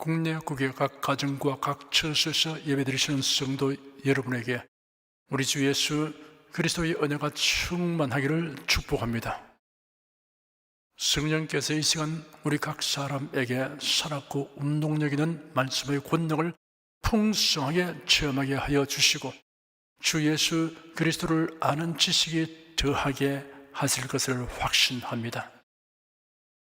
국내 국외 각 가정과 각 처소에서 예배드리시는 성도 여러분에게 우리 주 예수 그리스도의 은혜가 충만하기를 축복합니다. 성령께서 이 시간 우리 각 사람에게 살았고 운동력 있는 말씀의 권능을 풍성하게 체험하게 하여 주시고 주 예수 그리스도를 아는 지식이 더하게 하실 것을 확신합니다.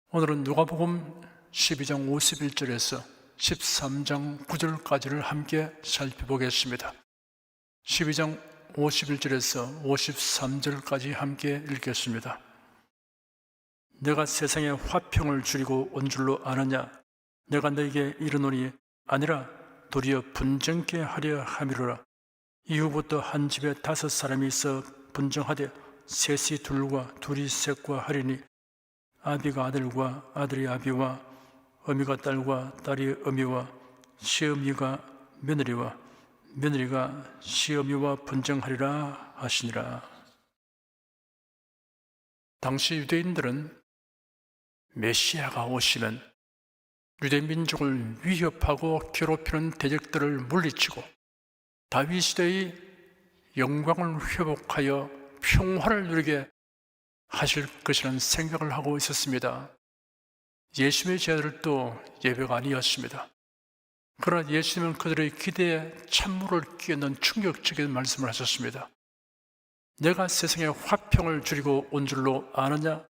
오늘은 누가복음 12장 51절에서 13장 9절까지를 함께 살펴보겠습니다. 12장 51절에서 53절까지 함께 읽겠습니다. 내가 세상에 화평을 주리고 온 줄로 아느냐? 내가 너에게 이르노니 아니라 도리어 분정케 하려 함이로라. 이후부터 한 집에 5 사람이 있어 분정하되 셋이 둘과 둘이 셋과 하리니 아비가 아들과 아들이 아비와 어미가 딸과 딸이 어미와 시어미가 며느리와 며느리가 시어미와 분정하리라 하시니라. 당시 유대인들은 메시아가 오시면 유대 민족을 위협하고 괴롭히는 대적들을 물리치고 다윗 시대의 영광을 회복하여 평화를 누리게 하실 것이라는 생각을 하고 있었습니다. 예수님의 제자들도 예외가 아니었습니다. 그러나 예수님은 그들의 기대에 찬물을 끼얹는 충격적인 말씀을 하셨습니다. 내가 세상에 화평을 주리고 온 줄로 아느냐?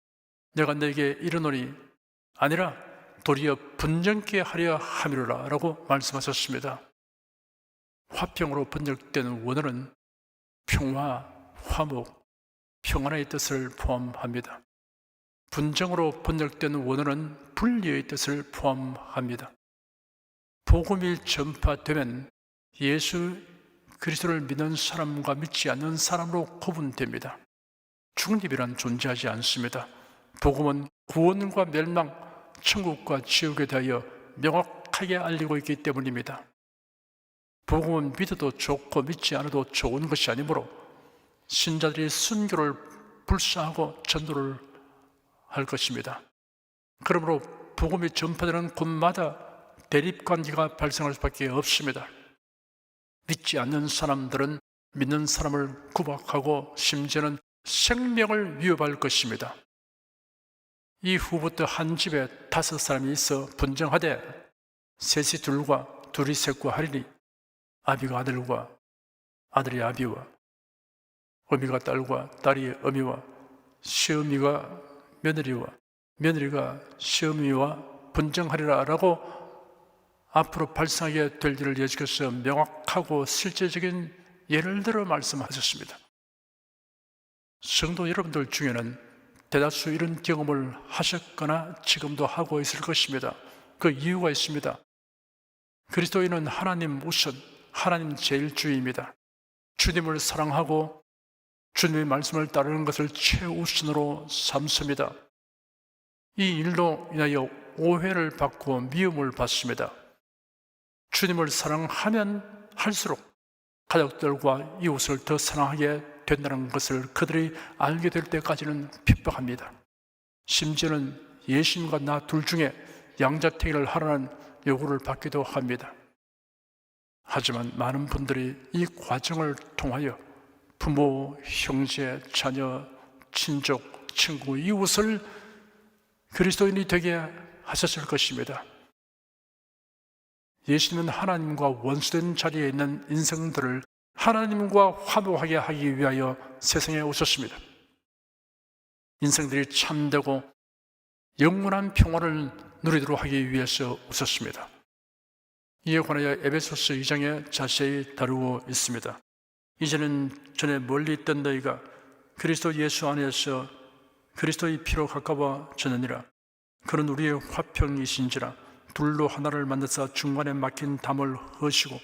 내가 너에게 이르노니 아니라 도리어 분정케 하려 함이로라 라고 말씀하셨습니다. 화평으로 번역된 원어는 평화, 화목, 평안의 뜻을 포함합니다. 분정으로 번역된 원어는 분리의 뜻을 포함합니다. 복음이 전파되면 예수 그리스도를 믿는 사람과 믿지 않는 사람으로 구분됩니다. 중립이란 존재하지 않습니다. 복음은 구원과 멸망, 천국과 지옥에 대하여 명확하게 알리고 있기 때문입니다. 복음은 믿어도 좋고 믿지 않아도 좋은 것이 아니므로 신자들이 순교를 불사하고 전도를 할 것입니다. 그러므로 복음이 전파되는 곳마다 대립관계가 발생할 수밖에 없습니다. 믿지 않는 사람들은 믿는 사람을 구박하고 심지어는 생명을 위협할 것입니다. 이후부터 한 집에 5 사람이 있어 분정하되 셋이 둘과 둘이 셋과 하리니 아비가 아들과 아들이 아비와 어미가 딸과 딸이 어미와 시어미가 며느리와 며느리가 시어미와 분정하리라 라고 앞으로 발생하게 될 일을 예수께서 명확하고 실제적인 예를 들어 말씀하셨습니다. 성도 여러분들 중에는 대다수 이런 경험을 하셨거나 지금도 하고 있을 것입니다. 그 이유가 있습니다. 그리스도인은 하나님 우선, 하나님 제일주의입니다. 주님을 사랑하고 주님의 말씀을 따르는 것을 최우선으로 삼습니다. 이 일로 인하여 오해를 받고 미움을 받습니다. 주님을 사랑하면 할수록 가족들과 이웃을 더 사랑하게 된다는 것을 그들이 알게 될 때까지는 핍박합니다. 심지어는 예수님과 나 둘 중에 양자택일을 하라는 요구를 받기도 합니다. 하지만 많은 분들이 이 과정을 통하여 부모, 형제, 자녀, 친족, 친구, 이웃을 그리스도인이 되게 하셨을 것입니다. 예수님은 하나님과 원수된 자리에 있는 인생들을 하나님과 화목하게 하기 위하여 세상에 오셨습니다. 인생들이 참되고 영원한 평화를 누리도록 하기 위해서 오셨습니다. 이에 관하여 에베소서 2장에 자세히 다루고 있습니다. 이제는 전에 멀리 있던 너희가 그리스도 예수 안에서 그리스도의 피로 가까워졌느니라. 그는 우리의 화평이신지라. 둘로 하나를 만드사 중간에 막힌 담을 허시고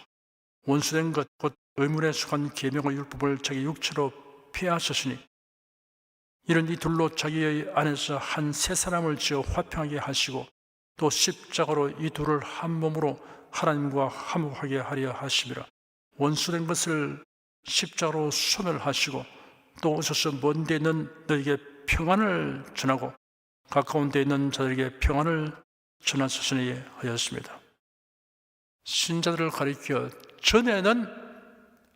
원수된 것 곧 의문에 속한 계명의 율법을 자기 육체로 폐하셨으니 이런 이 둘로 자기의 안에서 한 세 사람을 지어 화평하게 하시고 또 십자가로 이 둘을 한 몸으로 하나님과 화목하게 하려 하심이라. 원수된 것을 십자가로 소멸하시고 또 오셔서 먼 데 있는 너에게 평안을 전하고 가까운 데 있는 자들에게 평안을 전하셨으니 하였습니다. 신자들을 가리켜 전에는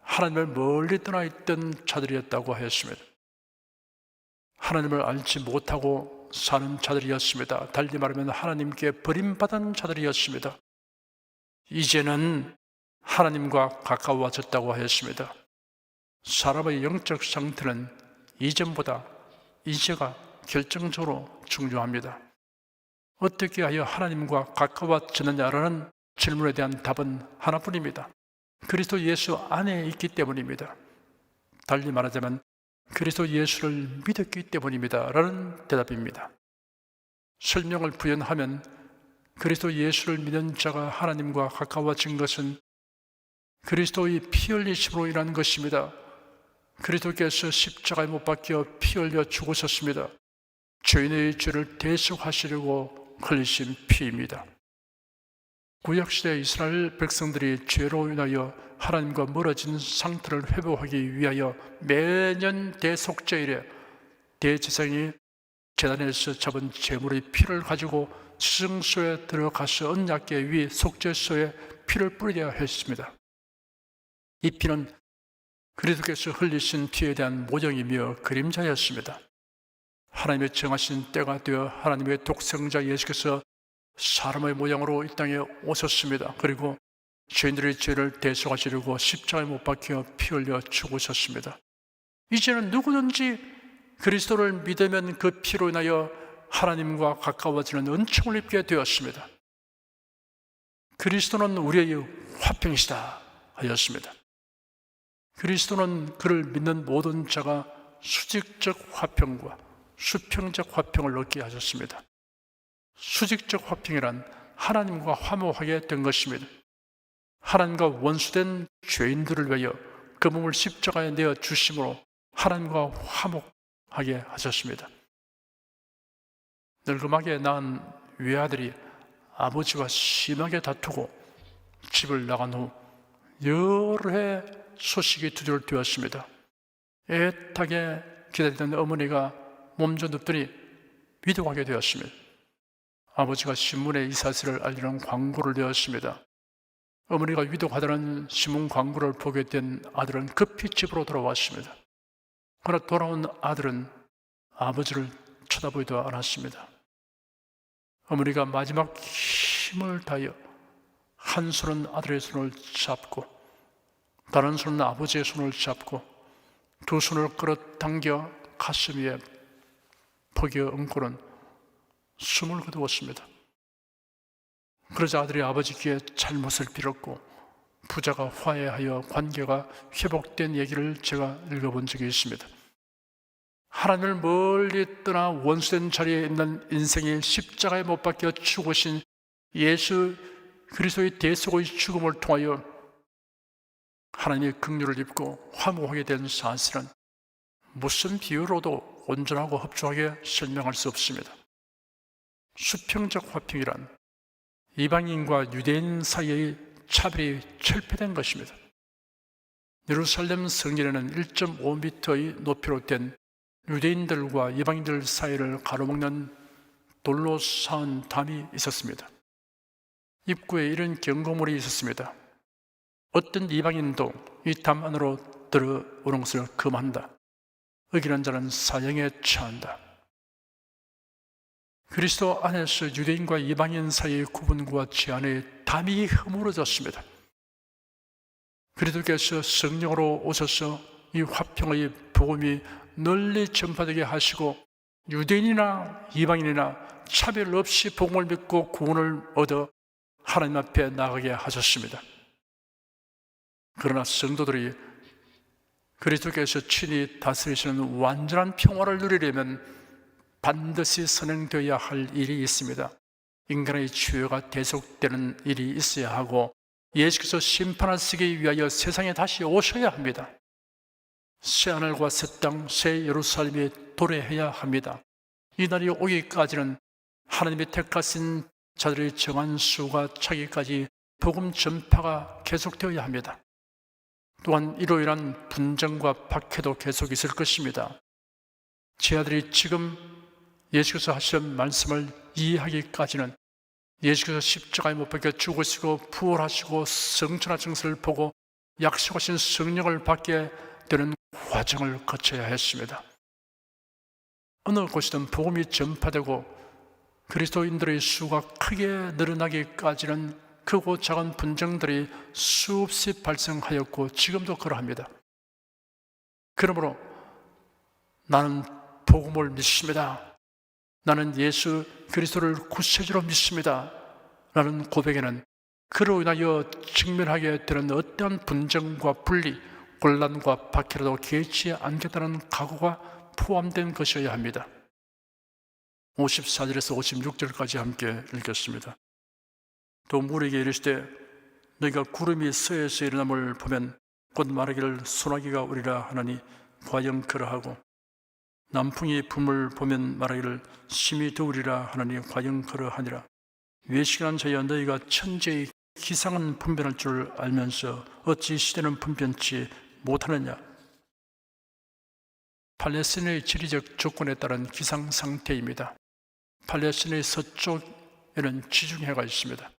하나님을 멀리 떠나 있던 자들이었다고 하였습니다. 하나님을 알지 못하고 사는 자들이었습니다. 달리 말하면 하나님께 버림받은 자들이었습니다. 이제는 하나님과 가까워졌다고 하였습니다. 사람의 영적 상태는 이전보다 이제가 결정적으로 중요합니다. 어떻게 하여 하나님과 가까워졌느냐라는 질문에 대한 답은 하나뿐입니다. 그리스도 예수 안에 있기 때문입니다. 달리 말하자면 그리스도 예수를 믿었기 때문입니다 라는 대답입니다. 설명을 부연하면 그리스도 예수를 믿는 자가 하나님과 가까워진 것은 그리스도의 피 흘리심으로 인한 것입니다. 그리스도께서 십자가에 못 박혀 피 흘려 죽으셨습니다. 죄인의 죄를 대속하시려고 흘리신 피입니다. 구약시대 이스라엘 백성들이 죄로 인하여 하나님과 멀어진 상태를 회복하기 위하여 매년 대속죄일에 대제사장이 제단에서 잡은 제물의 피를 가지고 지성소에 들어가서 언약궤 위 속죄소에 피를 뿌리려 했습니다. 이 피는 그리스도께서 흘리신 피에 대한 모형이며 그림자였습니다. 하나님의 정하신 때가 되어 하나님의 독생자 예수께서 사람의 모양으로 이 땅에 오셨습니다. 그리고 죄인들의 죄를 대속하시려고 십자가에 못 박혀 피 흘려 죽으셨습니다. 이제는 누구든지 그리스도를 믿으면 그 피로 인하여 하나님과 가까워지는 은총을 입게 되었습니다. 그리스도는 우리의 화평이시다 하였습니다. 그리스도는 그를 믿는 모든 자가 수직적 화평과 수평적 화평을 얻게 하셨습니다. 수직적 화평이란 하나님과 화목하게 된 것입니다. 하나님과 원수된 죄인들을 위하여 그 몸을 십자가에 내어 주심으로 하나님과 화목하게 하셨습니다. 늙음하게 낳은 외아들이 아버지와 심하게 다투고 집을 나간 후 여러 해 소식이 두절되었습니다. 애타게 기다리던 어머니가 몸져 눕더니 위독하게 되었습니다. 아버지가 신문에 이 사실을 알리는 광고를 내었습니다. 어머니가 위독하다는 신문 광고를 보게 된 아들은 급히 집으로 돌아왔습니다. 그러나 돌아온 아들은 아버지를 쳐다보지도 않았습니다. 어머니가 마지막 힘을 다하여 한 손은 아들의 손을 잡고 다른 손은 아버지의 손을 잡고 두 손을 끌어당겨 가슴 위에 퍽여 얹고는 숨을 거두었습니다. 그러자 아들이 아버지께 잘못을 빌었고 부자가 화해하여 관계가 회복된 얘기를 제가 읽어본 적이 있습니다. 하나님을 멀리 떠나 원수된 자리에 있는 인생의 십자가에 못 박혀 죽으신 예수 그리스도의 대속의 죽음을 통하여 하나님의 긍휼을 입고 화목하게 된 사실은 무슨 비유로도 온전하고 흡족하게 설명할 수 없습니다. 수평적 화평이란 이방인과 유대인 사이의 차별이 철폐된 것입니다. 예루살렘 성전에는 1.5m의 높이로 된 유대인들과 이방인들 사이를 가로막는 돌로 쌓은 담이 있었습니다. 입구에 이런 경고물이 있었습니다. 어떤 이방인도 이 담 안으로 들어오는 것을 금한다. 어기는 자는 사형에 처한다. 그리스도 안에서 유대인과 이방인 사이의 구분과 제한의 담이 허물어졌습니다. 그리스도께서 성령으로 오셔서 이 화평의 복음이 널리 전파되게 하시고 유대인이나 이방인이나 차별 없이 복음을 믿고 구원을 얻어 하나님 앞에 나가게 하셨습니다. 그러나 성도들이 그리스도께서 친히 다스리시는 완전한 평화를 누리려면 반드시 선행되어야 할 일이 있습니다. 인간의 죄가 대속되는 일이 있어야 하고 예수께서 심판하시기 위하여 세상에 다시 오셔야 합니다. 새하늘과 새 땅, 새 예루살렘에 도래해야 합니다. 이 날이 오기까지는 하나님의 택하신 자들의 정한 수가 차기까지 복음 전파가 계속되어야 합니다. 또한 이로 인한 분쟁과 박해도 계속 있을 것입니다. 제 아들이 지금 예수께서 하신 말씀을 이해하기까지는 예수께서 십자가에 못 박혀 죽으시고 부활하시고 성천하 증세를 보고 약속하신 성령을 받게 되는 과정을 거쳐야 했습니다. 어느 곳이든 복음이 전파되고 그리스도인들의 수가 크게 늘어나기까지는 크고 작은 분쟁들이 수없이 발생하였고 지금도 그러합니다. 그러므로 나는 복음을 믿습니다. 나는 예수 그리스도를 구세주로 믿습니다. 라는 고백에는 그로 인하여 직면하게 되는 어떠한 분쟁과 분리, 곤란과 박해라도 개의치 않겠다는 각오가 포함된 것이어야 합니다. 54절에서 56절까지 함께 읽겠습니다. 또 무리에게 이르시되 너희가 구름이 서에서 일어남을 보면 곧 말하기를 소나기가 오리라 하나니 과연 그러하고 남풍이 붐을 보면 말하기를 심히 더우리라 하나니 과연 그러하니라. 외식한 자여 너희가 천재의 기상은 분별할 줄 알면서 어찌 시대는 분변치 못하느냐. 팔레스타인의 지리적 조건에 따른 기상 상태입니다. 팔레스타인의 서쪽에는 지중해가 있습니다.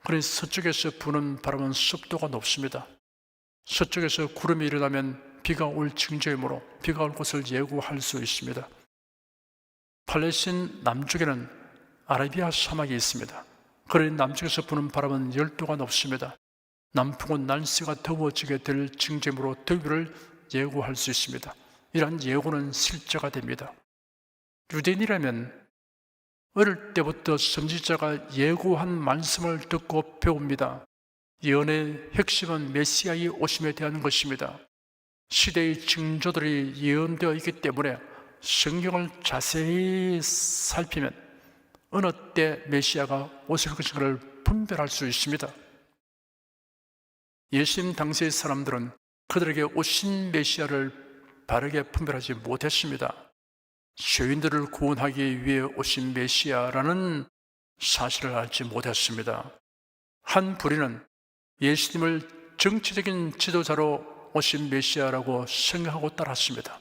그래서 서쪽에서 부는 바람은 습도가 높습니다. 서쪽에서 구름이 일어나면 비가 올 징조이므로 비가 올 것을 예고할 수 있습니다. 팔레스타인 남쪽에는 아라비아 사막이 있습니다. 그러니 남쪽에서 부는 바람은 10도가 높습니다. 남풍은 날씨가 더워지게 될 징조이므로 더위를 예고할 수 있습니다. 이러한 예고는 실제가 됩니다. 유대인이라면 어릴 때부터 선지자가 예고한 말씀을 듣고 배웁니다. 예언의 핵심은 메시아의 오심에 대한 것입니다. 시대의 징조들이 예언되어 있기 때문에 성경을 자세히 살피면 어느 때 메시아가 오실 것인가를 분별할 수 있습니다. 예수님 당시의 사람들은 그들에게 오신 메시아를 바르게 분별하지 못했습니다. 죄인들을 구원하기 위해 오신 메시아라는 사실을 알지 못했습니다. 한 부리는 예수님을 정치적인 지도자로 오신 메시아라고 생각하고 따랐습니다.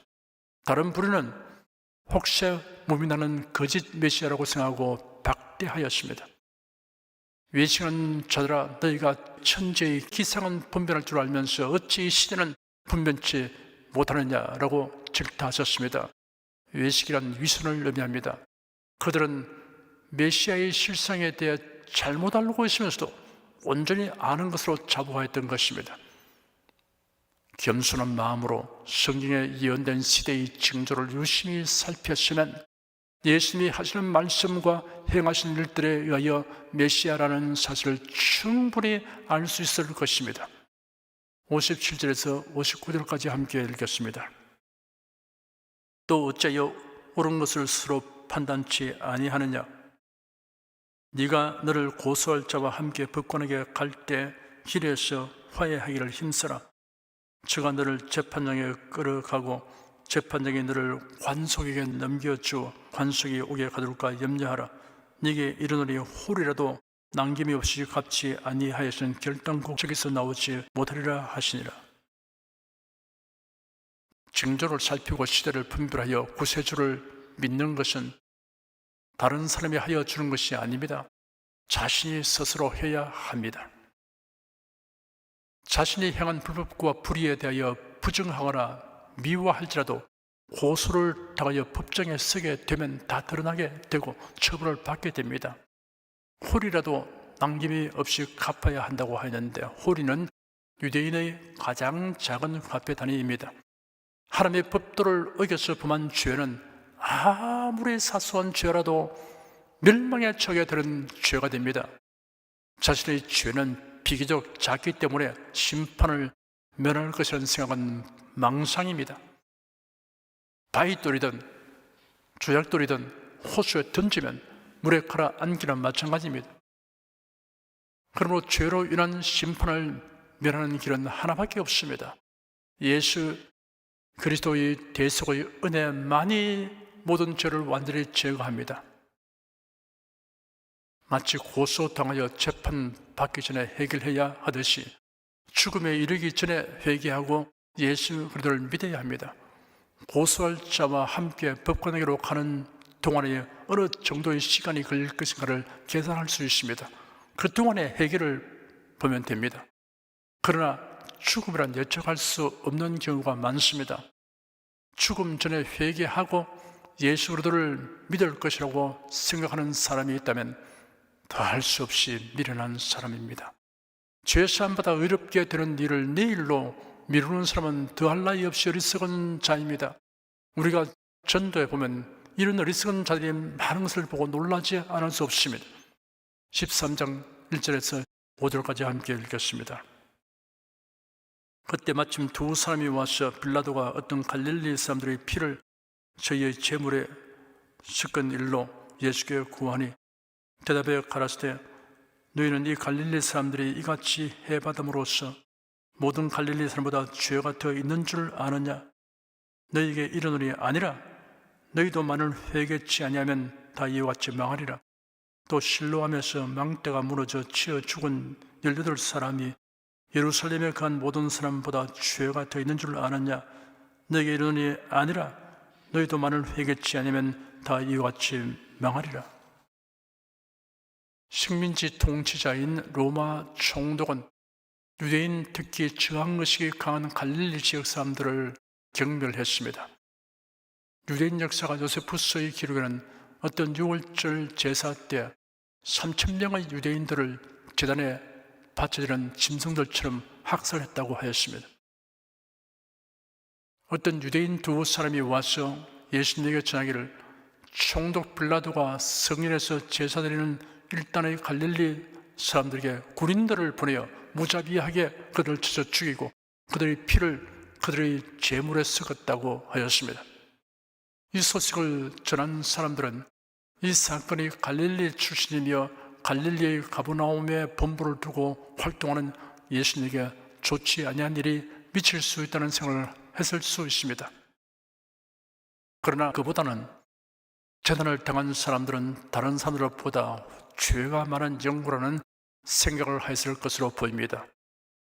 다른 부리는 혹세 무민하는 거짓 메시아라고 생각하고 박대하였습니다. 외치는 자들아 너희가 천재의 기상은 분별할 줄 알면서 어찌 이 시대는 분변치 못하느냐라고 질타하셨습니다. 외식이란 위선을 의미합니다. 그들은 메시아의 실상에 대해 잘못 알고 있으면서도 온전히 아는 것으로 자부하였던 것입니다. 겸손한 마음으로 성경에 예언된 시대의 징조를 유심히 살폈으면 예수님이 하시는 말씀과 행하신 일들에 의하여 메시아라는 사실을 충분히 알 수 있을 것입니다. 57절에서 59절까지 함께 읽겠습니다. 또 어찌하여 옳은 것을 스스로 판단치 아니하느냐. 네가 너를 고소할 자와 함께 법관에게 갈 때 길에서 화해하기를 힘써라. 저가 너를 재판장에 끌어가고 재판장이 너를 관속에게 넘겨주어 관속이 오게 가둘까 염려하라. 네게 이르노니 홀이라도 남김이 없이 갚지 아니하였은 결단코 저기서 나오지 못하리라 하시니라. 징조를 살피고 시대를 분별하여 구세주를 믿는 것은 다른 사람이 하여 주는 것이 아닙니다. 자신이 스스로 해야 합니다. 자신이 행한 불법과 불의에 대하여 부정하거나 미워할지라도 고소를 당하여 법정에 서게 되면 다 드러나게 되고 처벌을 받게 됩니다. 홀이라도 남김이 없이 갚아야 한다고 하였는데 홀이는 유대인의 가장 작은 화폐 단위입니다. 하나님의 법도를 어겨서 범한 죄는 아무리 사소한 죄라도 멸망에 처하게 되는 죄가 됩니다. 자신의 죄는 비교적 작기 때문에 심판을 면할 것이라는 생각은 망상입니다. 바위돌이든 조약돌이든 호수에 던지면 물에 가라앉기는 마찬가지입니다. 그러므로 죄로 인한 심판을 면하는 길은 하나밖에 없습니다. 예수 그리스도의 대속의 은혜만이 모든 죄를 완전히 제거합니다. 마치 고소당하여 재판받기 전에 해결해야 하듯이 죽음에 이르기 전에 회개하고 예수 그리스도를 믿어야 합니다. 고소할 자와 함께 법관에게로 가는 동안에 어느 정도의 시간이 걸릴 것인가를 계산할 수 있습니다. 그 동안의 해결을 보면 됩니다. 그러나 죽음이란 예측할 수 없는 경우가 많습니다. 죽음 전에 회개하고 예수 그리스도를 믿을 것이라고 생각하는 사람이 있다면 더할 수 없이 미련한 사람입니다. 죄사함받아 의롭게 되는 일을 내일로 미루는 사람은 더할 나위 없이 어리석은 자입니다. 우리가 전도에 보면 이런 어리석은 자들이 많은 것을 보고 놀라지 않을 수 없습니다. 13장 1절에서 5절까지 함께 읽겠습니다. 그때 마침 두 사람이 와서 빌라도가 어떤 갈릴리 사람들의 피를 저희의 제물에 섞은 일로 예수께 구하니 대답해 가라사대 너희는 이 갈릴리 사람들이 이같이 해받음으로써 모든 갈릴리 사람보다 죄가 더 있는 줄 아느냐? 너희에게 이르노니 아니라 너희도 만일 회개치 아니하면 다 이와 같이 망하리라. 또 실로암에서 망대가 무너져 치어 죽은 18사람이 예루살렘에 간 모든 사람보다 죄가 더 있는 줄 아느냐? 너희에게 이르노니 아니라 너희도 만일 회개치 아니하면 다 이와 같이 망하리라. 식민지 통치자인 로마 총독은 유대인 특히 저항의식이 강한 갈릴리 지역 사람들을 경멸했습니다. 유대인 역사가 요세푸스의 기록에는 어떤 6월절 제사 때 3,000명의 유대인들을 제단에 바쳐지는 짐승들처럼 학살했다고 하였습니다. 어떤 유대인 두 사람이 와서 예수님에게 전하기를 총독 빌라도가 성전에서 제사드리는 일단의 갈릴리 사람들에게 군인들을 보내어 무자비하게 그들을 쳐서 죽이고 그들의 피를 그들의 제물에 섞었다고 하였습니다. 이 소식을 전한 사람들은 이 사건이 갈릴리 출신이며 갈릴리의 가버나움에 본부를 두고 활동하는 예수님에게 좋지 아니한 일이 미칠 수 있다는 생각을 했을 수 있습니다. 그러나 그보다는 재난을 당한 사람들은 다른 사람들보다 죄가 많은 영구라는 생각을 하였을 것으로 보입니다.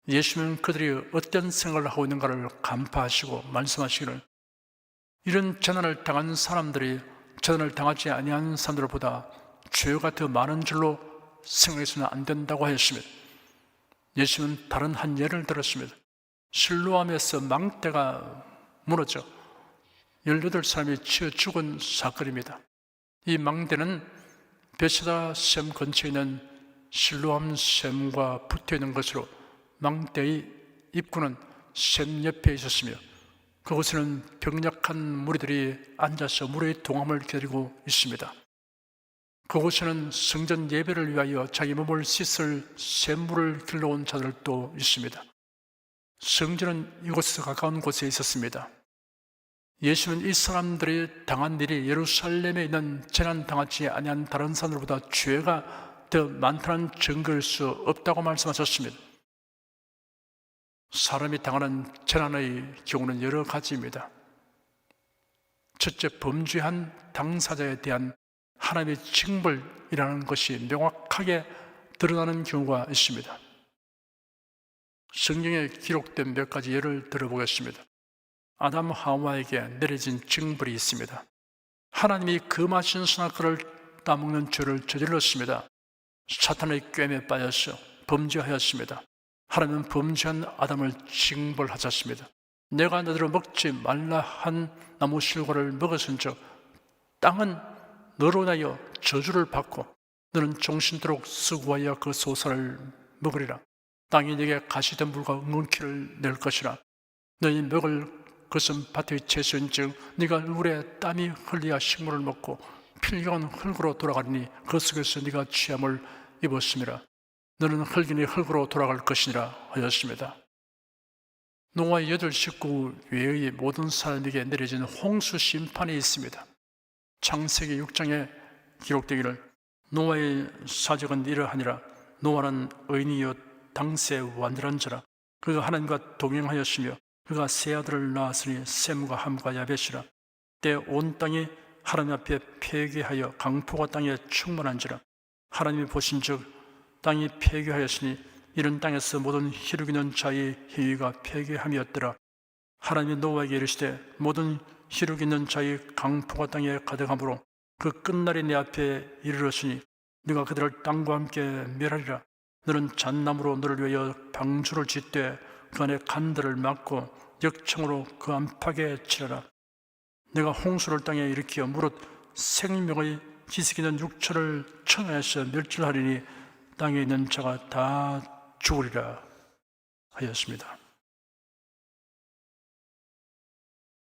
예수님은 그들이 어떤 생각을 하고 있는가를 간파하시고 말씀하시기를 이런 재난을 당한 사람들이 재난을 당하지 아니한 사람들보다 죄가 더 많은 줄로 생각해서는 안 된다고 하였습니다. 예수님은 다른 한 예를 들었습니다. 실로암에서 망대가 무너져 18사람이 치어 죽은 사건입니다. 이 망대는 베세다 샘 근처에 있는 실로암 샘과 붙어있는 것으로 망대의 입구는 샘 옆에 있었으며 그곳에는 병약한 무리들이 앉아서 물의 동함을 기다리고 있습니다. 그곳에는 성전 예배를 위하여 자기 몸을 씻을 샘물을 길러온 자들도 있습니다. 성전은 이곳에서 가까운 곳에 있었습니다. 예수는 이 사람들이 당한 일이 예루살렘에 있는 재난 당하지 아니한 다른 사람들보다 죄가 더 많다는 증거일 수 없다고 말씀하셨습니다. 사람이 당하는 재난의 경우는 여러 가지입니다. 첫째, 범죄한 당사자에 대한 하나님의 징벌이라는 것이 명확하게 드러나는 경우가 있습니다. 성경에 기록된 몇 가지 예를 들어보겠습니다. 아담 하와에게 내려진 징벌이 있습니다. 하나님이 금하신 선악과를 따먹는 죄를 저질렀습니다. 사탄의 꿰매에 빠져서 범죄하였습니다. 하나님은 범죄한 아담을 징벌하셨습니다. 내가 너희를 먹지 말라 한 나무 실과를 먹었은즉 땅은 너로 인하여 저주를 받고 너는 종신토록 수고하여 그 소사를 먹으리라. 땅이 네게 가시덤불과 웅은키를 낼 것이라. 너희 먹을 것은 밭의 채소인즉 네가 얼굴에 땀이 흘려야 식물을 먹고 필경은 흙으로 돌아가리니 그 속에서 네가 취함을 입었음이라. 너는 흙이니 흙으로 돌아갈 것이니라 하였습니다. 노아의 8 식구 외의 모든 사람에게 내려진 홍수 심판이 있습니다. 창세기 6장에 기록되기를 노아의 사적은 이러하니라. 노아는 의인이요 당세 완전한 자라. 그가 하나님과 동행하였으며 그가 세 아들을 낳았으니 셈과 함과 야벳이라. 때 온 땅이 하나님 앞에 폐괴하여 강포가 땅에 충만한지라. 하나님이 보신즉 땅이 폐괴하였으니 이런 땅에서 모든 혈육 있는 자의 희위가 폐괴함이었더라. 하나님이 노아에게 이르시되 모든 혈육 있는 자의 강포가 땅에 가득하므로 그 끝날이 내 앞에 이르렀으니 네가 그들을 땅과 함께 멸하리라. 너는 잣나무로 너를 위하여 방주를 짓되 그 안에 간들을 막고 역청으로 그 안팎에 치라라. 내가 홍수를 땅에 일으켜 무릇 생명의 기색 있는 육체를 천하에서 멸절하리니 땅에 있는 자가 다 죽으리라 하였습니다.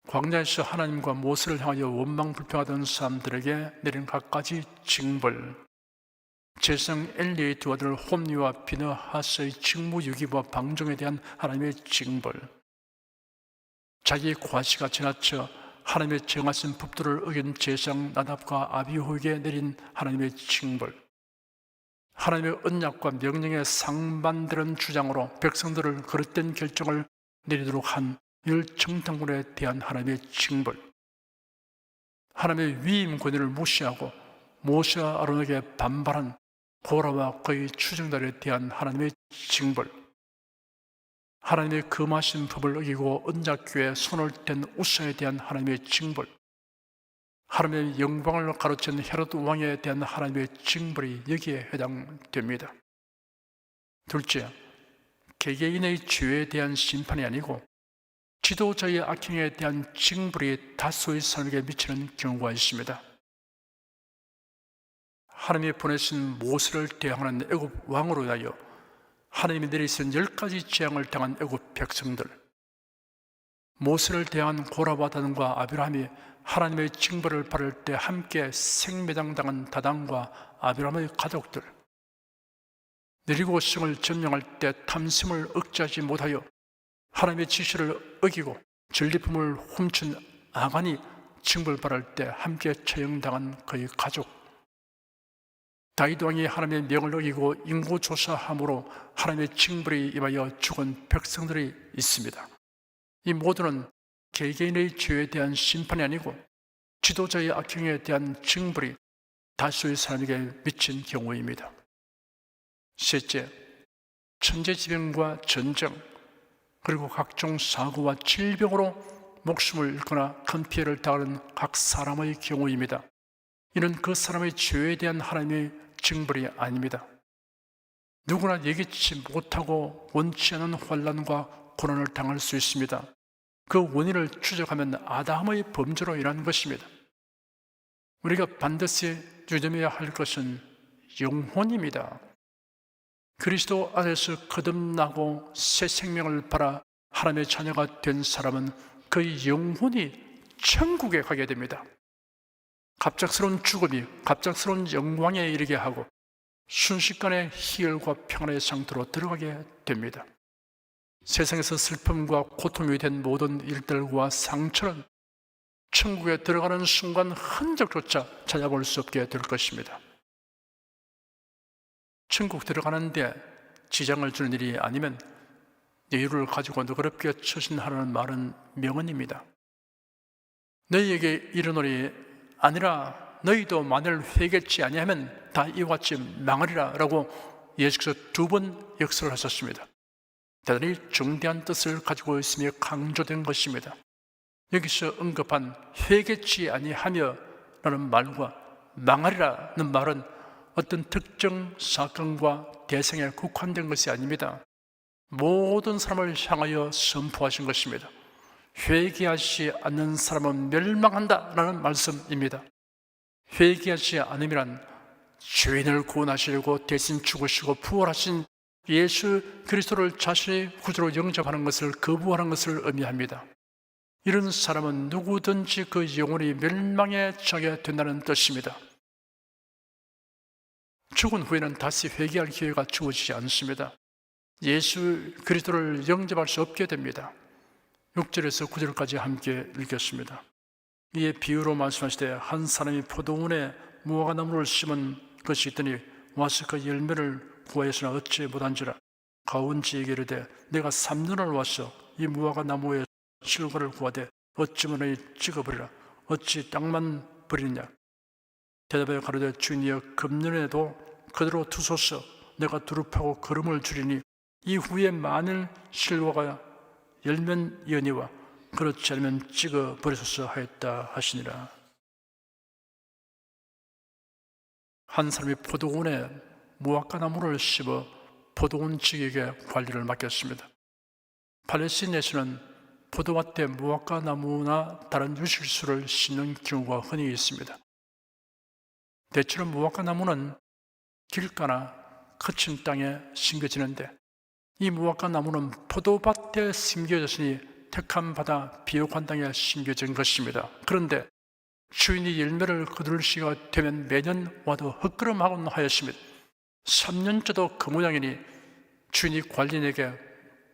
광야에서 하나님과 모세를 향하여 원망불평하던 사람들에게 내린 갖가지 징벌, 제사장 엘리의 두 아들 홈니와 비느하스의 직무유기와 방종에 대한 하나님의 징벌, 자기의 과시가 지나쳐 하나님의 정하신 법도를 어긴 제사장 나답과 아비후에게 내린 하나님의 징벌, 하나님의 언약과 명령에 상반되는 주장으로 백성들을 그릇된 결정을 내리도록 한 열정탐꾼에 대한 하나님의 징벌, 하나님의 위임 권위를 무시하고 모세와 아론에게 반발한 고라와 그의 추종자들에 대한 하나님의 징벌, 하나님의 금하신 법을 어기고 언약궤에 손을 댄 우사에 대한 하나님의 징벌, 하나님의 영광을 가로챈 헤롯 왕에 대한 하나님의 징벌이 여기에 해당됩니다. 둘째, 개개인의 죄에 대한 심판이 아니고 지도자의 악행에 대한 징벌이 다수의 사람에게 미치는 경우가 있습니다. 하나님이 보내신 모세를 대항하는 애굽 왕으로 인하여 하나님이 내리신 10가지 재앙을 당한 애굽 백성들, 모세를 대항한 고라와 다단과 아비람이 하나님의 징벌을 받을 때 함께 생매장당한 다단과 아비람의 가족들, 느리고 성을 점령할 때 탐심을 억제하지 못하여 하나님의 지시를 어기고 전리품을 훔친 아간이 징벌받을 때 함께 처형당한 그의 가족, 다윗 왕이 하나님의 명을 어기고 인구조사함으로 하나님의 징벌이 임하여 죽은 백성들이 있습니다. 이 모두는 개개인의 죄에 대한 심판이 아니고 지도자의 악행에 대한 징벌이 다수의 사람에게 미친 경우입니다. 셋째, 천재지변과 전쟁, 그리고 각종 사고와 질병으로 목숨을 잃거나 큰 피해를 당하는 각 사람의 경우입니다. 이는 그 사람의 죄에 대한 하나님의 징벌이 아닙니다. 누구나 예기치 못하고 원치 않은 환난과 고난을 당할 수 있습니다. 그 원인을 추적하면 아담의 범죄로 인한 것입니다. 우리가 반드시 유념해야 할 것은 영혼입니다. 그리스도 안에서 거듭나고 새 생명을 받아 하나님의 자녀가 된 사람은 그의 영혼이 천국에 가게 됩니다. 갑작스러운 죽음이 갑작스러운 영광에 이르게 하고 순식간에 희열과 평안의 상태로 들어가게 됩니다. 세상에서 슬픔과 고통이 된 모든 일들과 상처는 천국에 들어가는 순간 흔적조차 찾아볼 수 없게 될 것입니다. 천국 들어가는데 지장을 주는 일이 아니면 여유를 가지고 너그럽게 처신하라는 말은 명언입니다. 너희에게 이르노니 아니라 너희도 만일 회개치 아니하면 다 이와 같이 망하리라 라고 예수께서 2번 역설을 하셨습니다. 대단히 중대한 뜻을 가지고 있으며 강조된 것입니다. 여기서 언급한 회개치 아니하며 라는 말과 망하리라는 말은 어떤 특정 사건과 대상에 국한된 것이 아닙니다. 모든 사람을 향하여 선포하신 것입니다. 회개하지 않는 사람은 멸망한다 라는 말씀입니다. 회개하지 않으면 죄인을 구원하시려고 대신 죽으시고 부활하신 예수 그리스도를 자신의 구주로 영접하는 것을 거부하는 것을 의미합니다. 이런 사람은 누구든지 그 영혼이 멸망에 처하게 된다는 뜻입니다. 죽은 후에는 다시 회개할 기회가 주어지지 않습니다. 예수 그리스도를 영접할 수 없게 됩니다. 6절에서 9절까지 함께 읽겠습니다. 이에 비유로 말씀하시되 한 사람이 포도원에 무화과나무를 심은 것이 있더니 와서 그 열매를 구하였으나 얻지 못한지라. 가온지에게 이르되 내가 3년을 와서 이 무화과나무의 실과를 구하되 어찌 못하니 찍어버리라. 어찌 땅만 버리느냐. 대답하여 가로되 주인이여 금년에도 그대로 두소서. 내가 두릅하고 거름을 주리니 이후에 만일 실과가 열면이니와 그렇지 않으면 찍어버리소서 하였다 하시니라. 한 사람이 포도원에 무화과 나무를 심어 포도원 지역에 관리를 맡겼습니다. 팔레스타인에서는 포도밭에 무화과 나무나 다른 유실수를 심는 경우가 흔히 있습니다. 대체로 무화과 나무는 길가나 거친 땅에 심겨지는데, 이 무화과 나무는 포도밭에 심겨졌으니 택함 받아 비옥한 땅에 심겨진 것입니다. 그런데 주인이 열매를 거둘 시기가 되면 매년 와도 헛걸음하곤 하였습니다. 3년째도 그 모양이니 주인이 관리인에게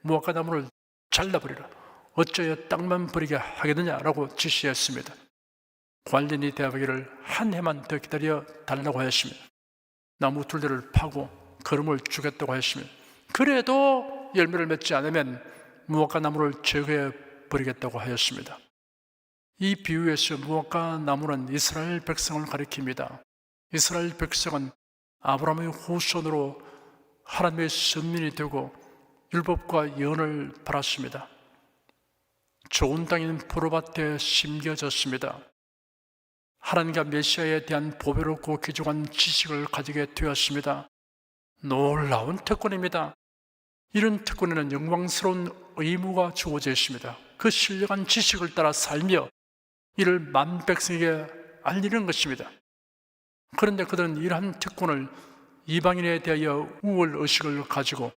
무화과 나무를 잘라버리라, 어쩌여 땅만 버리게 하겠느냐라고 지시했습니다. 관리인이 대답하기를 한 해만 더 기다려 달라고 하였으며 나무 둘레를 파고 거름을 주겠다고 하였으며, 그래도 열매를 맺지 않으면 무화과 나무를 제거해 버리겠다고 하였습니다. 이 비유에서 무화과 나무는 이스라엘 백성을 가리킵니다. 이스라엘 백성은 아브라함의 후손으로 하나님의 선민이 되고 율법과 예언을 받았습니다. 좋은 땅인 포도밭에 심겨졌습니다. 하나님과 메시아에 대한 보배롭고 귀중한 지식을 가지게 되었습니다. 놀라운 특권입니다. 이런 특권에는 영광스러운 의무가 주어져 있습니다. 그 신령한 지식을 따라 살며 이를 만 백성에게 알리는 것입니다. 그런데 그들은 이러한 특권을 이방인에 대하여 우월의식을 가지고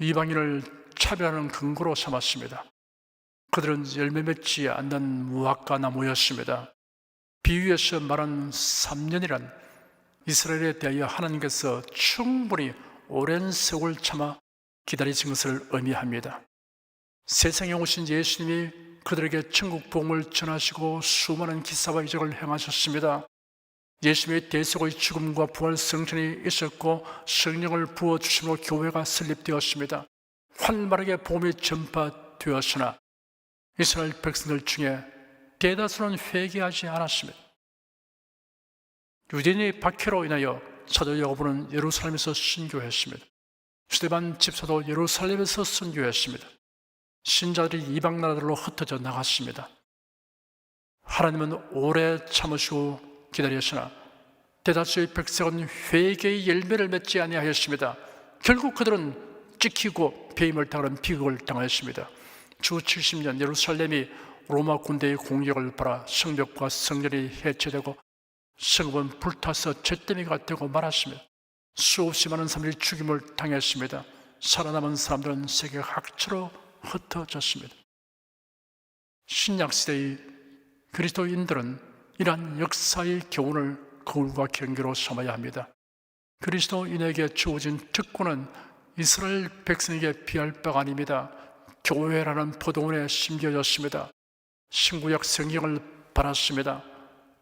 이방인을 차별하는 근거로 삼았습니다. 그들은 열매 맺지 않는 무화과 나무였습니다. 비유에서 말한 3년이란 이스라엘에 대하여 하나님께서 충분히 오랜 세월 참아 기다리신 것을 의미합니다. 세상에 오신 예수님이 그들에게 천국 복음을 전하시고 수많은 기사와 이적을 행하셨습니다. 예수님의 대속의 죽음과 부활 성천이 있었고 성령을 부어주심으로 교회가 설립되었습니다. 활발하게 복음이 전파되었으나 이스라엘 백성들 중에 대다수는 회개하지 않았습니다. 유대인의 박해로 인하여 사도 야고보는 예루살렘에서 순교했습니다. 스데반 집사도 예루살렘에서 순교했습니다. 신자들이 이방 나라들로 흩어져 나갔습니다. 하나님은 오래 참으시고 기다렸으나 대다수의 백성은 회개의 열매를 맺지 아니하였습니다. 결국 그들은 찍히고 배임을 당하는 비극을 당하였습니다. 주 70년 예루살렘이 로마 군대의 공격을 받아 성벽과 성전이 해체되고 성읍은 불타서 잿더미가 되고 말았습니다. 수없이 많은 사람들이 죽임을 당했습니다. 살아남은 사람들은 세계 각처로 흩어졌습니다. 신약시대의 그리스도인들은 이러한 역사의 교훈을 거울과 경계로 삼아야 합니다. 그리스도인에게 주어진 특권은 이스라엘 백성에게 비할 바가 아닙니다. 교회라는 포도원에 심겨졌습니다. 신구약 성경을 받았습니다.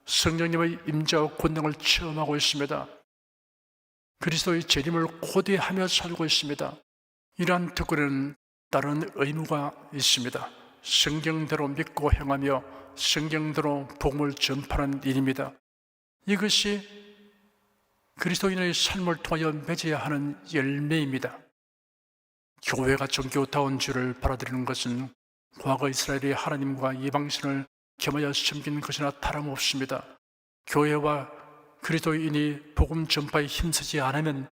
성령님의 임재와 권능을 체험하고 있습니다. 그리스도의 재림을 고대하며 살고 있습니다. 이러한 특권에는 다른 의무가 있습니다. 성경대로 믿고 행하며 성경대로 복음을 전파하는 일입니다. 이것이 그리스도인의 삶을 통하여 맺어야 하는 열매입니다. 교회가 종교다운 줄을 받아들이는 것은 과거 이스라엘이 하나님과 이방신을 겸하여 섬긴 것이나 다름없습니다. 교회와 그리스도인이 복음 전파에 힘쓰지 않으면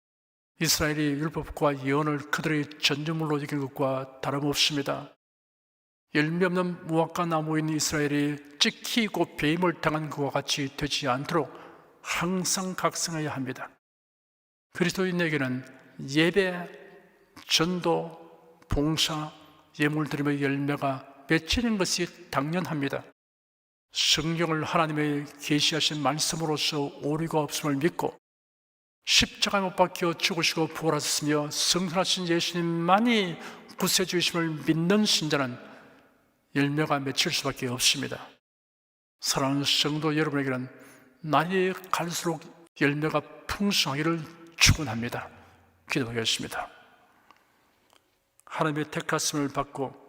이스라엘이 율법과 예언을 그들의 전유물로 여긴 것과 다름없습니다. 열매 없는 무화과 나무인 이스라엘이 찍히고 배임을 당한 것과 같이 되지 않도록 항상 각성해야 합니다. 그리스도인에게는 예배, 전도, 봉사, 예물드림의 열매가 맺히는 것이 당연합니다. 성경을 하나님의 계시하신 말씀으로서 오류가 없음을 믿고 십자가에 못 박혀 죽으시고 부활하셨으며 성천하신 예수님만이 구세주이심을 믿는 신자는 열매가 맺힐 수밖에 없습니다. 사랑하는 성도 여러분에게는 날이 갈수록 열매가 풍성하기를 축원합니다. 기도하겠습니다. 하나님의 택하심을 받고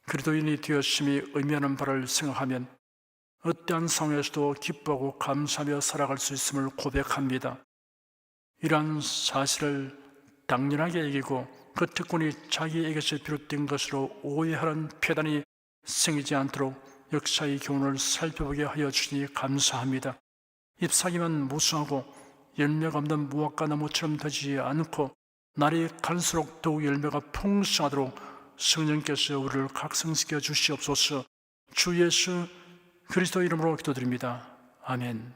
그리스도인이 되었음이 의미하는 바를 생각하면 어떠한 상황에서도 기뻐하고 감사하며 살아갈 수 있음을 고백합니다. 이러한 사실을 당연하게 여기고 그 특권이 자기에게서 비롯된 것으로 오해하는 폐단이 생기지 않도록 역사의 교훈을 살펴보게 하여 주시니 감사합니다. 잎사귀만 무수하고 열매가 없는 무화과 나무처럼 되지 않고 날이 갈수록 더욱 열매가 풍성하도록 성령께서 우리를 각성시켜 주시옵소서. 주 예수 그리스도 이름으로 기도드립니다. 아멘.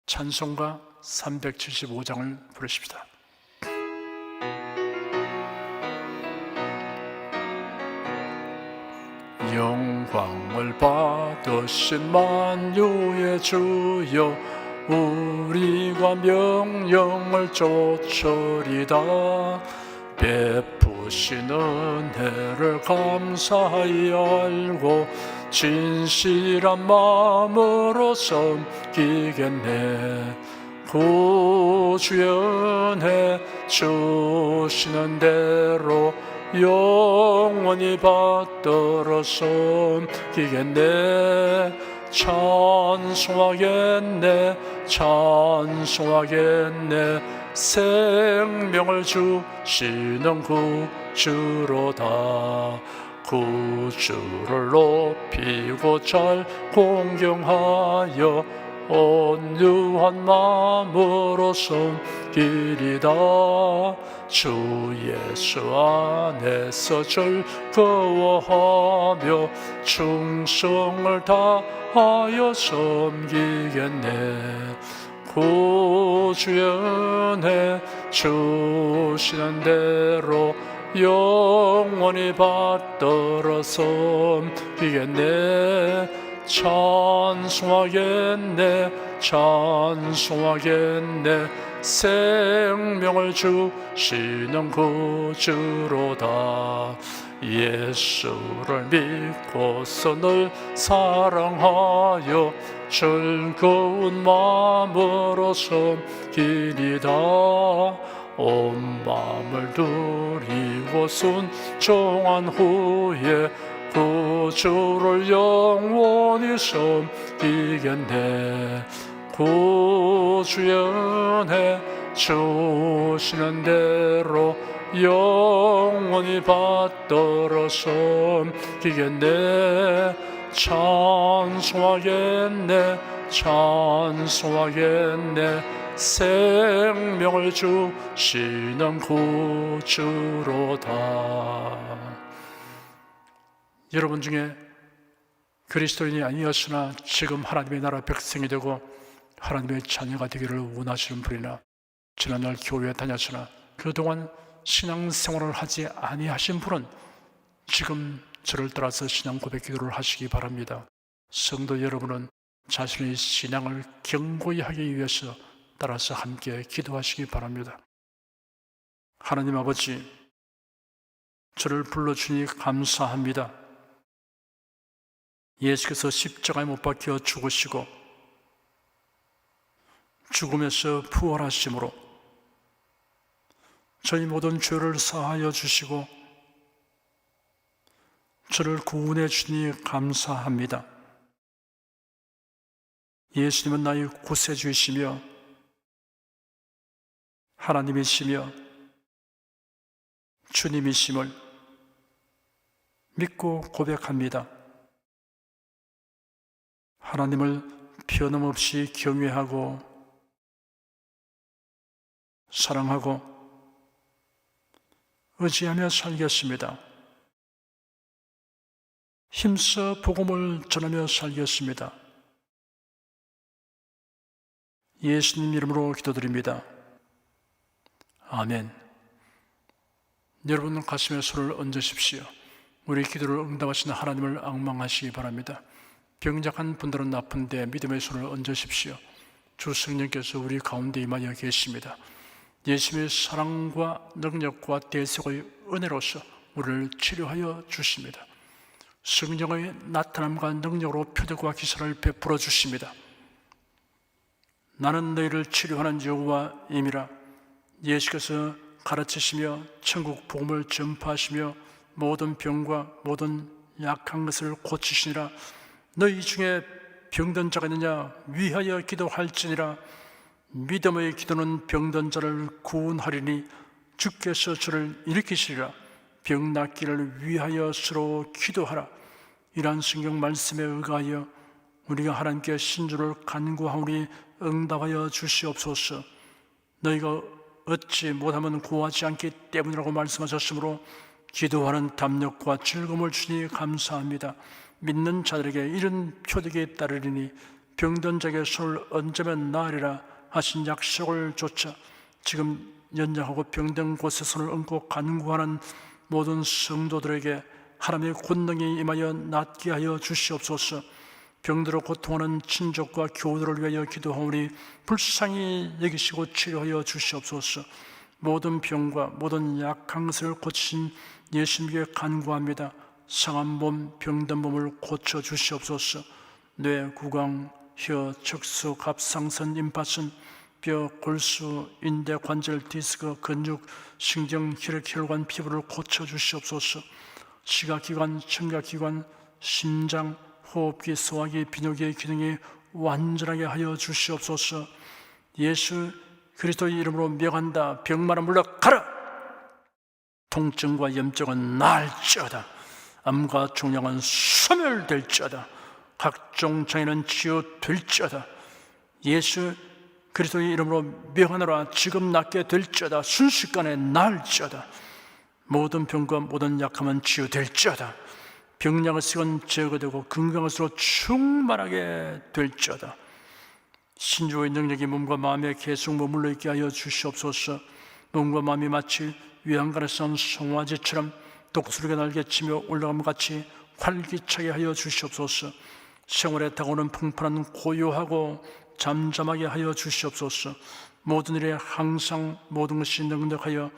찬송가 375장을 부르십시다. 영광을 받으신 만유의 주여, 우리가 명령을 쫓으리다. 베푸신 은혜를 감사히 알고 진실한 마음으로 섬기겠네. 구주의 은혜 주시는 대로 영원히 받들어 섬기겠네. 찬송하겠네, 찬송하겠네. 생명을 주시는 구주로다. 구주를 높이고 잘 공경하여 온유한 마음으로 섬기리다. 주 예수 안에서 즐거워하며 충성을 다하여 섬기겠네. 구주의 은혜 주시는 대로 영원히 받들어 섬기겠네. 찬송하겠네, 찬송하겠네. 생명을 주시는 구주로다. 예수를 믿고서 늘 사랑하여 즐거운 마음으로 섬기리다. 온 마음을 누리고 순종한 후에 구주를 영원히 섬기겠네. 구주의 은혜 주시는 대로 영원히 받들어 섬기겠네. 찬송하겠네, 찬송하겠네. 생명을 주시는 구주로다. 여러분 중에 그리스도인이 아니었으나 지금 하나님의 나라 백성이 되고 하나님의 자녀가 되기를 원하시는 분이나 지난날 교회에 다녔으나 그동안 신앙생활을 하지 아니하신 분은 지금 저를 따라서 신앙 고백 기도를 하시기 바랍니다. 성도 여러분은 자신의 신앙을 견고히 하기 위해서 따라서 함께 기도하시기 바랍니다. 하나님 아버지, 저를 불러주니 감사합니다. 예수께서 십자가에 못 박혀 죽으시고 죽음에서 부활하심으로 저희 모든 죄를 사하여 주시고 저를 구원해 주니 감사합니다. 예수님은 나의 구세주이시며 하나님이시며 주님이심을 믿고 고백합니다. 하나님을 변함없이 경외하고 사랑하고 의지하며 살겠습니다. 힘써 복음을 전하며 살겠습니다. 예수님 이름으로 기도드립니다. 아멘. 여러분 가슴에 손을 얹으십시오. 우리 기도를 응답하시는 하나님을 앙망하시기 바랍니다. 병약한 분들은 아픈데 믿음의 손을 얹으십시오. 주 성령께서 우리 가운데 임하여 계십니다. 예수님의 사랑과 능력과 대속의 은혜로서 우리를 치료하여 주십니다. 성령의 나타남과 능력으로 표적과 기사를 베풀어 주십니다. 나는 너희를 치료하는 여호와임이라. 예수께서 가르치시며 천국 복음을 전파하시며 모든 병과 모든 약한 것을 고치시니라. 너희 중에 병든 자가 있느냐 위하여 기도할지니라. 믿음의 기도는 병든 자를 구원하리니 주께서 저를 일으키시리라. 병 낫기를 위하여 서로 기도하라. 이러한 성경 말씀에 의하여 우리가 하나님께 신주를 간구하오니 응답하여 주시옵소서. 너희가 얻지 못하면 구하지 않기 때문이라고 말씀하셨으므로 기도하는 담력과 즐거움을 주니 감사합니다. 믿는 자들에게 이런 표적이 따르리니 병든 자에게 손을 얹으면 나으리라 하신 약속을 좇아 지금 연약하고 병든 곳에 손을 얹고 간구하는 모든 성도들에게 하나님의 권능이 임하여 낫게 하여 주시옵소서. 병들어 고통하는 친족과 교우들을 위하여 기도하오니 불쌍히 여기시고 치료하여 주시옵소서. 모든 병과 모든 약한 것을 고치신 예수님께 간구합니다. 상한 몸, 병든 몸을 고쳐 주시옵소서. 뇌, 구강, 혀, 척수, 갑상선, 임파선, 뼈, 골수, 인대, 관절, 디스크, 근육, 신경, 혈액, 혈관, 피부를 고쳐 주시옵소서. 시각기관, 청각기관, 심장, 호흡기, 소화기, 비뇨기의 기능이 완전하게 하여 주시옵소서. 예수 그리스도의 이름으로 명한다. 병마라 물러가라. 통증과 염증은 나을지어다. 암과 종양은 소멸될지어다. 각종 장애는 치유될지어다. 예수 그리스도의 이름으로 명하노라. 지금 낫게 될지어다. 순식간에 나을지어다. 모든 병과 모든 약함은 치유될지어다. 병약의 색은 제거되고 건강한 것으로 충만하게 될지어다. 신주의 능력이 몸과 마음에 계속 머물러 있게 하여 주시옵소서. 몸과 마음이 마치 위안간에 선 송아지처럼 독수리가 날개치며 올라감과 같이 활기차게 하여 주시옵소서. 생활에 다가오는 풍파는 고요하고 잠잠하게 하여 주시옵소서. 모든 일에 항상 모든 것이 넉넉하여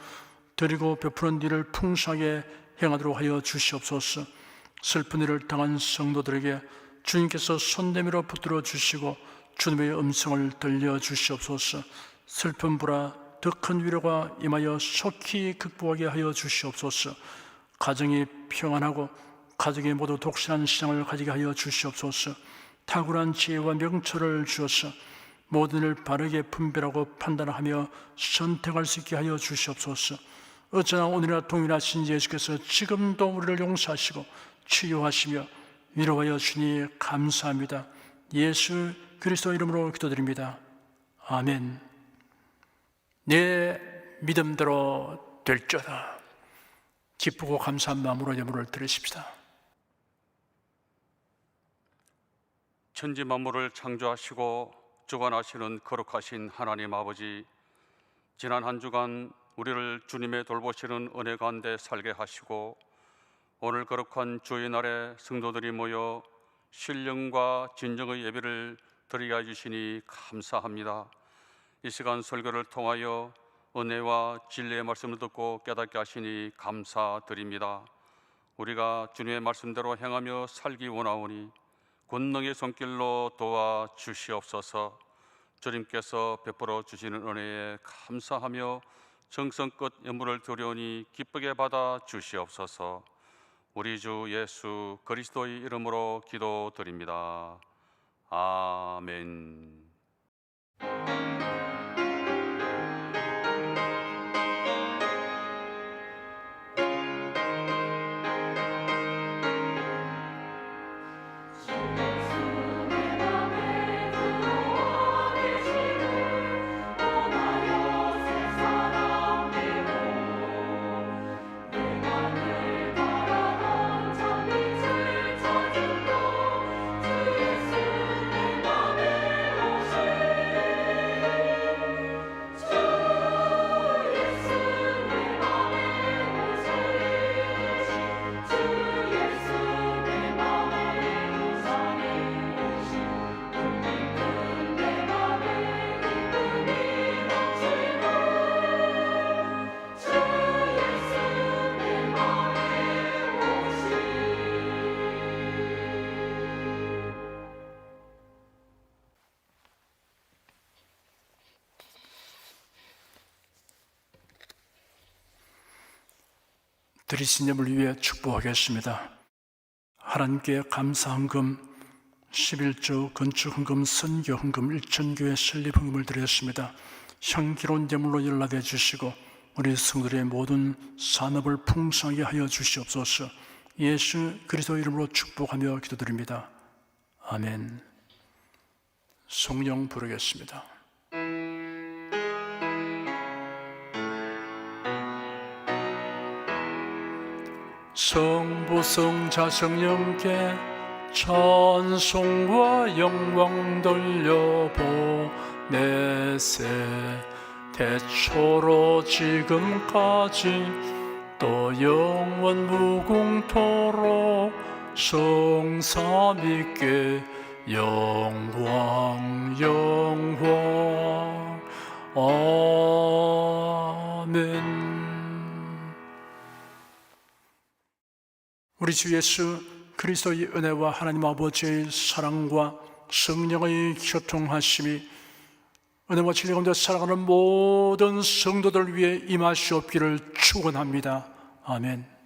드리고 베푸는 일을 풍성하게 행하도록 하여 주시옵소서. 슬픈 일을 당한 성도들에게 주님께서 손 내밀어 붙들어 주시고 주님의 음성을 들려 주시옵소서. 슬픔보다 더 큰 위로가 임하여 속히 극복하게 하여 주시옵소서. 가정이 평안하고 가족이 모두 독실한 신앙을 가지게 하여 주시옵소서. 탁월한 지혜와 명철을 주어서 모든 일을 바르게 분별하고 판단하며 선택할 수 있게 하여 주시옵소서. 어쩌나 오늘이나 동일하신 예수께서 지금도 우리를 용서하시고 치유하시며 위로하여 주니 감사합니다. 예수 그리스도 이름으로 기도드립니다. 아멘. 내 믿음대로 될지어다. 기쁘고 감사한 마음으로 예물을 드리십시다. 천지 만물을 창조하시고 주관하시는 거룩하신 하나님 아버지, 지난 한 주간 우리를 주님의 돌보시는 은혜 가운데 살게 하시고 오늘 거룩한 주의 날에 성도들이 모여 신령과 진정의 예배를 드리게 해주시니 감사합니다. 이 시간 설교를 통하여 은혜와 진리의 말씀을 듣고 깨닫게 하시니 감사드립니다. 우리가 주님의 말씀대로 행하며 살기 원하오니 권능의 손길로 도와주시옵소서. 주님께서 베풀어 주시는 은혜에 감사하며 정성껏 예물을 드려오니 기쁘게 받아 주시옵소서. 우리 주 예수 그리스도의 이름으로 기도드립니다. 아멘. 드리신 예물 위해 축복하겠습니다. 하나님께 감사헌금, 11조 건축헌금, 선교헌금, 일천교회 설립헌금을 드렸습니다. 향기로운 예물로 연락해 주시고 우리 성도들의 모든 산업을 풍성하게 하여 주시옵소서. 예수 그리스도 이름으로 축복하며 기도드립니다. 아멘. 성령 부르겠습니다. 성부 성자 성령께 찬송과 영광 돌려보내세. 태초로 지금까지 또 영원 무궁토록 성삼위께 영광 영광. 아멘. 우리 주 예수 그리스도의 은혜와 하나님 아버지의 사랑과 성령의 교통하심이 은혜와 진리 가운데 살아가는 모든 성도들 위해 임하시옵기를 축원합니다. 아멘.